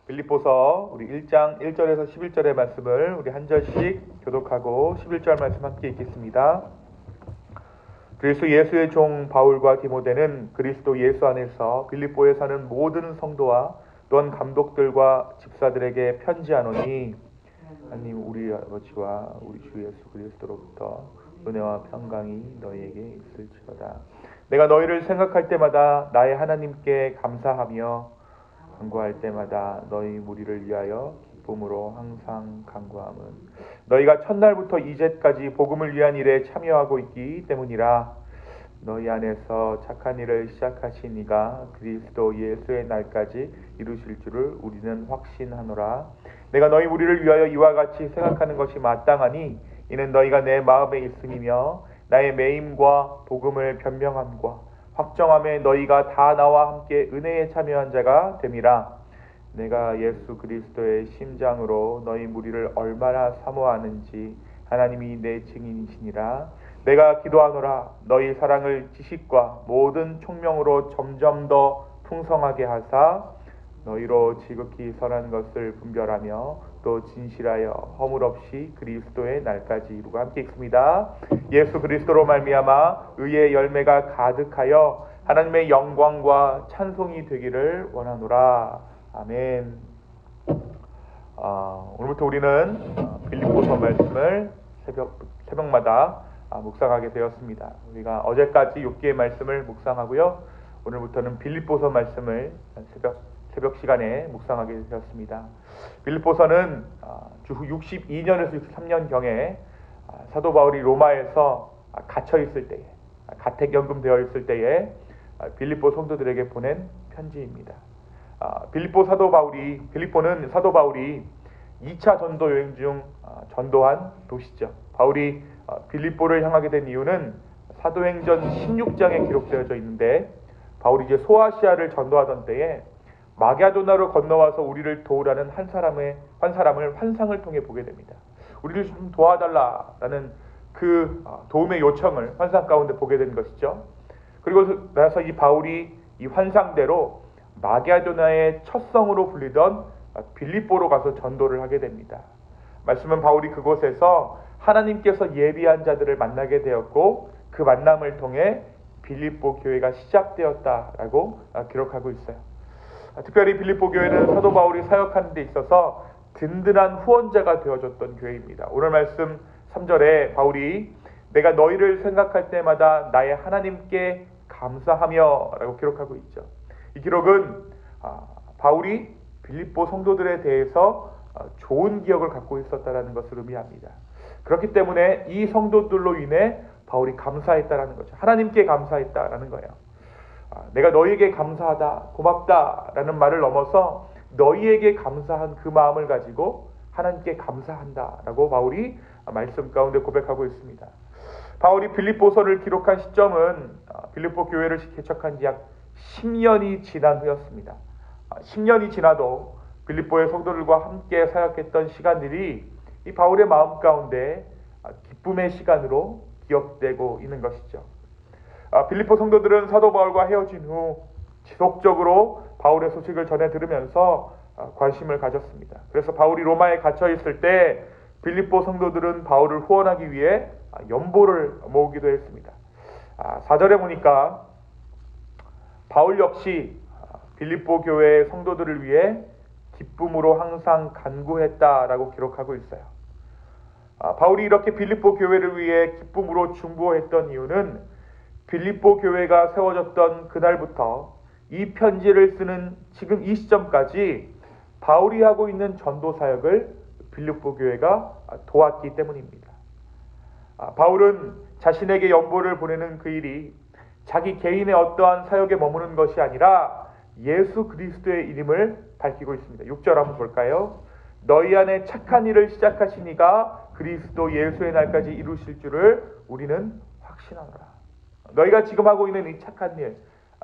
빌립보서 우리 1장 1절에서 11절의 말씀을 우리 한 절씩 교독하고 11절 말씀 함께 읽겠습니다. 그리스도 예수의 종 바울과 디모데는 그리스도 예수 안에서 빌립보에 사는 모든 성도와 또한 감독들과 집사들에게 편지하노니 하나님 우리 아버지와 우리 주 예수 그리스도로부터 은혜와 평강이 너희에게 있을지어다. 내가 너희를 생각할 때마다 나의 하나님께 감사하며 간구할 때마다 너희 무리를 위하여 기쁨으로 항상 간구함은 너희가 첫날부터 이제까지 복음을 위한 일에 참여하고 있기 때문이라. 너희 안에서 착한 일을 시작하신 이가 그리스도 예수의 날까지 이루실 줄을 우리는 확신하노라. 내가 너희 무리를 위하여 이와 같이 생각하는 것이 마땅하니 이는 너희가 내 마음에 있음이며 나의 매임과 복음을 변명함과 확정함에 너희가 다 나와 함께 은혜에 참여한 자가 됨이라. 내가 예수 그리스도의 심장으로 너희 무리를 얼마나 사모하는지 하나님이 내 증인이시니라. 내가 기도하노라. 너희 사랑을 지식과 모든 총명으로 점점 더 풍성하게 하사 너희로 지극히 선한 것을 분별하며 또 진실하여 허물 없이 그리스도의 날까지 이루고 함께 읽습니다. 예수 그리스도로 말미암아 의의 열매가 가득하여 하나님의 영광과 찬송이 되기를 원하노라. 아멘. 오늘부터 우리는 빌립보서 말씀을 새벽마다 묵상하게 되었습니다. 우리가 어제까지 6개의 말씀을 묵상하고요. 오늘부터는 빌립보서 말씀을 새벽 시간에 묵상하게 되었습니다. 빌립보서는 주 62년에서 63년경에 사도 바울이 로마에서 갇혀 있을 때에, 가택연금되어 있을 때에 빌립보 성도들에게 보낸 편지입니다. 빌립보는 사도 바울이 2차 전도 여행 중 전도한 도시죠. 바울이 빌립보를 향하게 된 이유는 사도행전 16장에 기록되어져 있는데, 바울이 이제 소아시아를 전도하던 때에 마게도나로 건너와서 우리를 도우라는 한 사람을 환상을 통해 보게 됩니다. 우리를 좀 도와달라라는 그 도움의 요청을 환상 가운데 보게 된 것이죠. 그리고 나서 이 바울이 이 환상대로 마게도나의 첫 성으로 불리던 빌립보로 가서 전도를 하게 됩니다. 말씀은 바울이 그곳에서 하나님께서 예비한 자들을 만나게 되었고 그 만남을 통해 빌립보 교회가 시작되었다라고 기록하고 있어요. 특별히 빌립보 교회는 사도 바울이 사역하는 데 있어서 든든한 후원자가 되어줬던 교회입니다. 오늘 말씀 3절에 바울이 내가 너희를 생각할 때마다 나의 하나님께 감사하며 라고 기록하고 있죠. 이 기록은 바울이 빌립보 성도들에 대해서 좋은 기억을 갖고 있었다는 것을 의미합니다. 그렇기 때문에 이 성도들로 인해 바울이 감사했다라는 거죠. 하나님께 감사했다라는 거예요. 내가 너희에게 감사하다, 고맙다라는 말을 넘어서 너희에게 감사한 그 마음을 가지고 하나님께 감사한다라고 바울이 말씀 가운데 고백하고 있습니다. 바울이 빌립보서를 기록한 시점은 빌립보 교회를 개척한 지 약 10년이 지난 후였습니다. 10년이 지나도 빌립보의 성도들과 함께 사역했던 시간들이 이 바울의 마음 가운데 기쁨의 시간으로 기억되고 있는 것이죠. 빌립보 성도들은 사도 바울과 헤어진 후 지속적으로 바울의 소식을 전해 들으면서 관심을 가졌습니다. 그래서 바울이 로마에 갇혀 있을 때 빌립보 성도들은 바울을 후원하기 위해 연보를 모으기도 했습니다. 4절에 보니까 바울 역시 빌립보 교회의 성도들을 위해 기쁨으로 항상 간구했다라고 기록하고 있어요. 바울이 이렇게 빌립보 교회를 위해 기쁨으로 중보했던 이유는 빌립보 교회가 세워졌던 그날부터 이 편지를 쓰는 지금 이 시점까지 바울이 하고 있는 전도 사역을 빌립보 교회가 도왔기 때문입니다. 바울은 자신에게 연보를 보내는 그 일이 자기 개인의 어떠한 사역에 머무는 것이 아니라 예수 그리스도의 이름을 밝히고 있습니다. 6절 한번 볼까요? 너희 안에 착한 일을 시작하신 이가 그리스도 예수의 날까지 이루실 줄을 우리는 확신하노라. 너희가 지금 하고 있는 이 착한 일,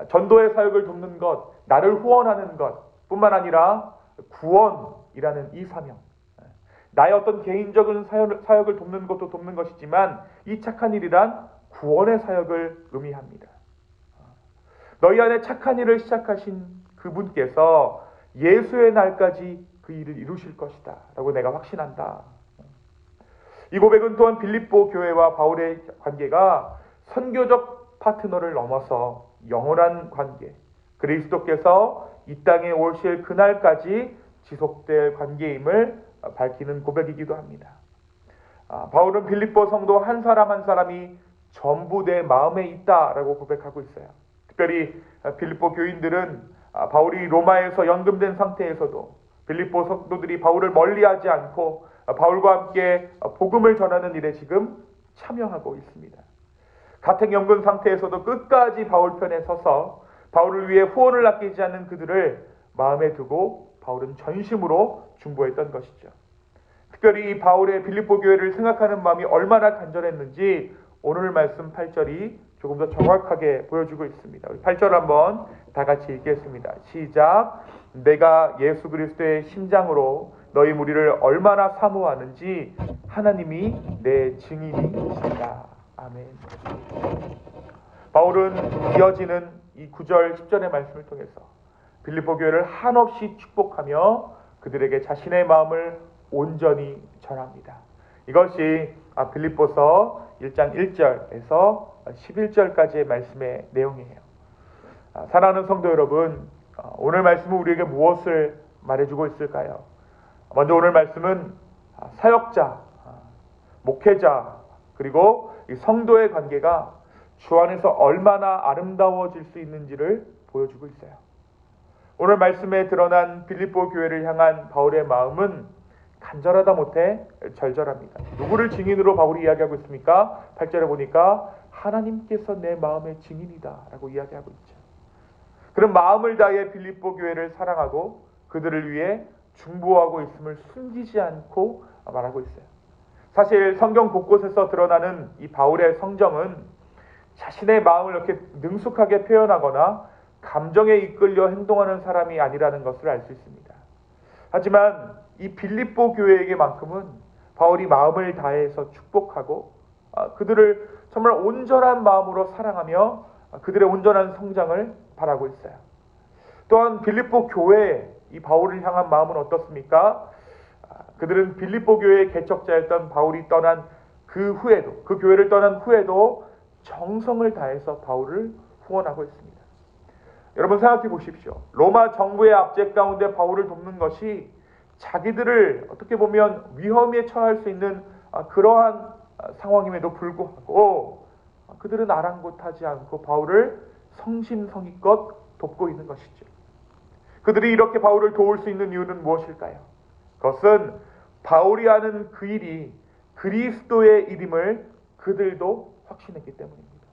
전도의 사역을 돕는 것, 나를 후원하는 것 뿐만 아니라 구원이라는 이 사명, 나의 어떤 개인적인 사역을 돕는 것도 돕는 것이지만 이 착한 일이란 구원의 사역을 의미합니다. 너희 안에 착한 일을 시작하신 그분께서 예수의 날까지 그 일을 이루실 것이다 라고 내가 확신한다. 이 고백은 또한 빌립보 교회와 바울의 관계가 선교적 파트너를 넘어서 영원한 관계, 그리스도께서 이 땅에 오실 그날까지 지속될 관계임을 밝히는 고백이기도 합니다. 바울은 빌립보 성도 한 사람 한 사람이 전부 내 마음에 있다라고 고백하고 있어요. 특별히 빌립보 교인들은 바울이 로마에서 연금된 상태에서도 빌립보 성도들이 바울을 멀리하지 않고 바울과 함께 복음을 전하는 일에 지금 참여하고 있습니다. 가택 연금 상태에서도 끝까지 바울 편에 서서 바울을 위해 후원을 아끼지 않는 그들을 마음에 두고 바울은 전심으로 중보했던 것이죠. 특별히 이 바울의 빌립보 교회를 생각하는 마음이 얼마나 간절했는지 오늘 말씀 8절이 조금 더 정확하게 보여주고 있습니다. 8절 한번 다 같이 읽겠습니다. 시작. 내가 예수 그리스도의 심장으로 너희 무리를 얼마나 사모하는지 하나님이 내 증인이시다. 아멘. 바울은 이어지는 이 9절 10절의 말씀을 통해서 빌립보 교회를 한없이 축복하며 그들에게 자신의 마음을 온전히 전합니다. 이것이 빌립보서 1장 1절에서 11절까지의 말씀의 내용이에요. 사랑하는 성도 여러분, 오늘 말씀은 우리에게 무엇을 말해주고 있을까요? 먼저 오늘 말씀은 사역자, 목회자, 그리고 이 성도의 관계가 주 안에서 얼마나 아름다워질 수 있는지를 보여주고 있어요. 오늘 말씀에 드러난 빌립보 교회를 향한 바울의 마음은 간절하다 못해 절절합니다. 누구를 증인으로 바울이 이야기하고 있습니까? 8절에 보니까 하나님께서 내 마음의 증인이다 라고 이야기하고 있죠. 그런 마음을 다해 빌립보 교회를 사랑하고 그들을 위해 중보하고 있음을 숨기지 않고 말하고 있어요. 사실 성경 곳곳에서 드러나는 이 바울의 성정은 자신의 마음을 이렇게 능숙하게 표현하거나 감정에 이끌려 행동하는 사람이 아니라는 것을 알 수 있습니다. 하지만 이 빌립보 교회에게만큼은 바울이 마음을 다해서 축복하고 그들을 정말 온전한 마음으로 사랑하며 그들의 온전한 성장을 바라고 있어요. 또한 빌립보 교회에 이 바울을 향한 마음은 어떻습니까? 그들은 빌립보 교회의 개척자였던 바울이 떠난 그 후에도, 그 교회를 떠난 후에도 정성을 다해서 바울을 후원하고 있습니다. 여러분 생각해 보십시오. 로마 정부의 압제 가운데 바울을 돕는 것이 자기들을 어떻게 보면 위험에 처할 수 있는 그러한 상황임에도 불구하고 그들은 아랑곳하지 않고 바울을 성심성의껏 돕고 있는 것이죠. 그들이 이렇게 바울을 도울 수 있는 이유는 무엇일까요? 그것은 바울이 하는 그 일이 그리스도의 일임을 그들도 확신했기 때문입니다.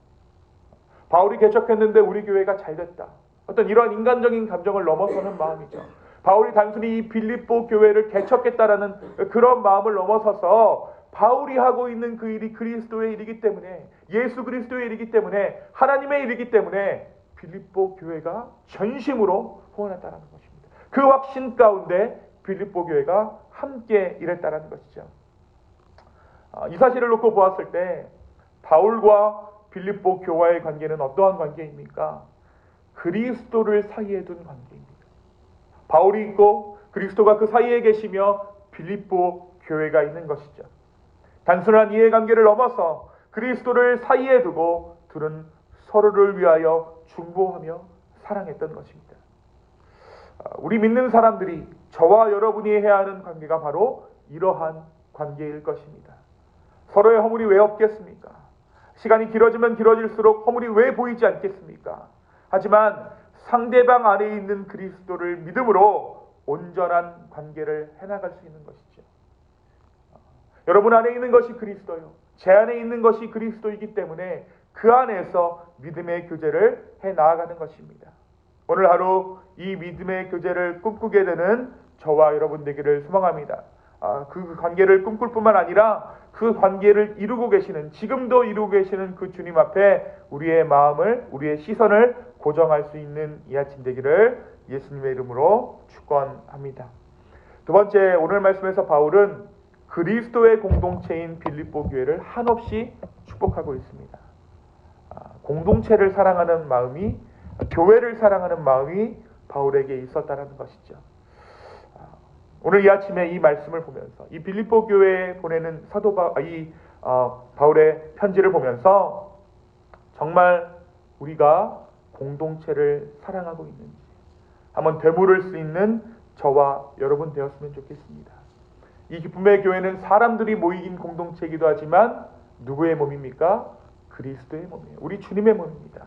바울이 개척했는데 우리 교회가 잘됐다. 어떤 이러한 인간적인 감정을 넘어서는 마음이죠. 바울이 단순히 이 빌립보 교회를 개척했다라는 그런 마음을 넘어서서 바울이 하고 있는 그 일이 그리스도의 일이기 때문에, 예수 그리스도의 일이기 때문에, 하나님의 일이기 때문에 빌립보 교회가 전심으로 후원했다는 것입니다. 그 확신 가운데 빌립보 교회가 함께 일했다는 것이죠. 이 사실을 놓고 보았을 때 바울과 빌립보 교회의 관계는 어떠한 관계입니까? 그리스도를 사이에 둔 관계입니다. 바울이 있고 그리스도가 그 사이에 계시며 빌립보 교회가 있는 것이죠. 단순한 이해관계를 넘어서 그리스도를 사이에 두고 둘은 서로를 위하여 중보하며 사랑했던 것입니다. 우리 믿는 사람들이, 저와 여러분이 해야 하는 관계가 바로 이러한 관계일 것입니다. 서로의 허물이 왜 없겠습니까? 시간이 길어지면 길어질수록 허물이 왜 보이지 않겠습니까? 하지만 상대방 안에 있는 그리스도를 믿음으로 온전한 관계를 해나갈 수 있는 것이죠. 여러분 안에 있는 것이 그리스도요, 제 안에 있는 것이 그리스도이기 때문에 그 안에서 믿음의 교제를 해나가는 것입니다. 오늘 하루 이 믿음의 교제를 꿈꾸게 되는 저와 여러분 되기를 소망합니다. 그 관계를 꿈꿀 뿐만 아니라 그 관계를 이루고 계시는, 지금도 이루고 계시는 그 주님 앞에 우리의 마음을, 우리의 시선을 고정할 수 있는 이 아침 되기를 예수님의 이름으로 축원합니다. 두 번째, 오늘 말씀에서 바울은 그리스도의 공동체인 빌립보 교회를 한없이 축복하고 있습니다. 공동체를 사랑하는 마음이, 교회를 사랑하는 마음이 바울에게 있었다는 것이죠. 오늘 이 아침에 이 말씀을 보면서 이 빌립보 교회에 보내는 바울의 편지를 보면서 정말 우리가 공동체를 사랑하고 있는지 한번 되물을 수 있는 저와 여러분 되었으면 좋겠습니다. 이 기쁨의 교회는 사람들이 모이긴 공동체이기도 하지만 누구의 몸입니까? 그리스도의 몸이에요. 우리 주님의 몸입니다.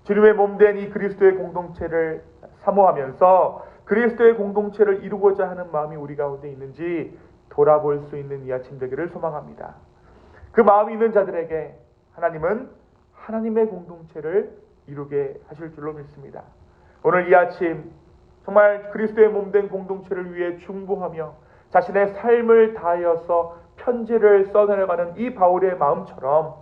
주님의 몸된 이 그리스도의 공동체를 사모하면서 그리스도의 공동체를 이루고자 하는 마음이 우리 가운데 있는지 돌아볼 수 있는 이 아침 되기를 소망합니다. 그 마음이 있는 자들에게 하나님은 하나님의 공동체를 이루게 하실 줄로 믿습니다. 오늘 이 아침 정말 그리스도의 몸된 공동체를 위해 중보하며 자신의 삶을 다하여서 편지를 써내려가는 이 바울의 마음처럼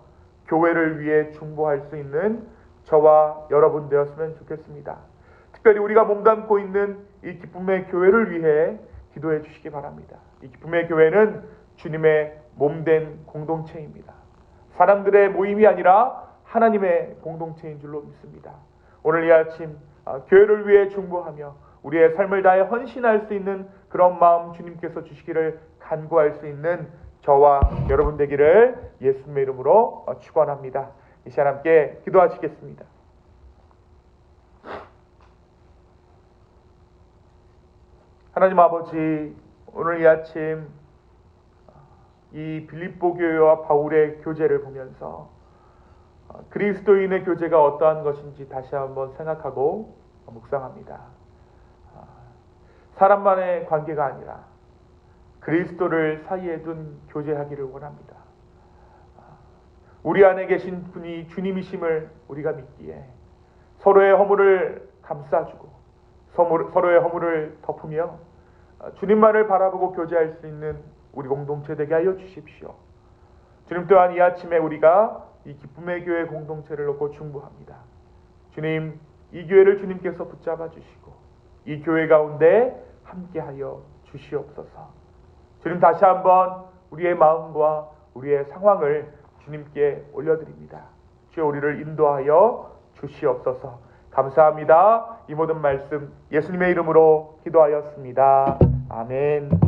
교회를 위해 중보할 수 있는 저와 여러분 되었으면 좋겠습니다. 특별히 우리가 몸담고 있는 이 기쁨의 교회를 위해 기도해 주시기 바랍니다. 이 기쁨의 교회는 주님의 몸된 공동체입니다. 사람들의 모임이 아니라 하나님의 공동체인 줄로 믿습니다. 오늘 이 아침 교회를 위해 중보하며 우리의 삶을 다해 헌신할 수 있는 그런 마음 주님께서 주시기를 간구할 수 있는 저와 여러분 되기를 예수님의 이름으로 축원합니다. 이 시간 함께 기도하시겠습니다. 하나님 아버지, 오늘 이 아침 이 빌립보 교회와 바울의 교제를 보면서 그리스도인의 교제가 어떠한 것인지 다시 한번 생각하고 묵상합니다. 사람만의 관계가 아니라 그리스도를 사이에 둔 교제하기를 원합니다. 우리 안에 계신 분이 주님이심을 우리가 믿기에 서로의 허물을 감싸주고 서로의 허물을 덮으며 주님만을 바라보고 교제할 수 있는 우리 공동체 되게 하여 주십시오. 주님 또한 이 아침에 우리가 이 기쁨의 교회 공동체를 놓고 중보합니다. 주님, 이 교회를 주님께서 붙잡아 주시고 이 교회 가운데 함께하여 주시옵소서. 주님, 다시 한번 우리의 마음과 우리의 상황을 주님께 올려드립니다. 주여 우리를 인도하여 주시옵소서. 감사합니다. 이 모든 말씀 예수님의 이름으로 기도하였습니다. 아멘.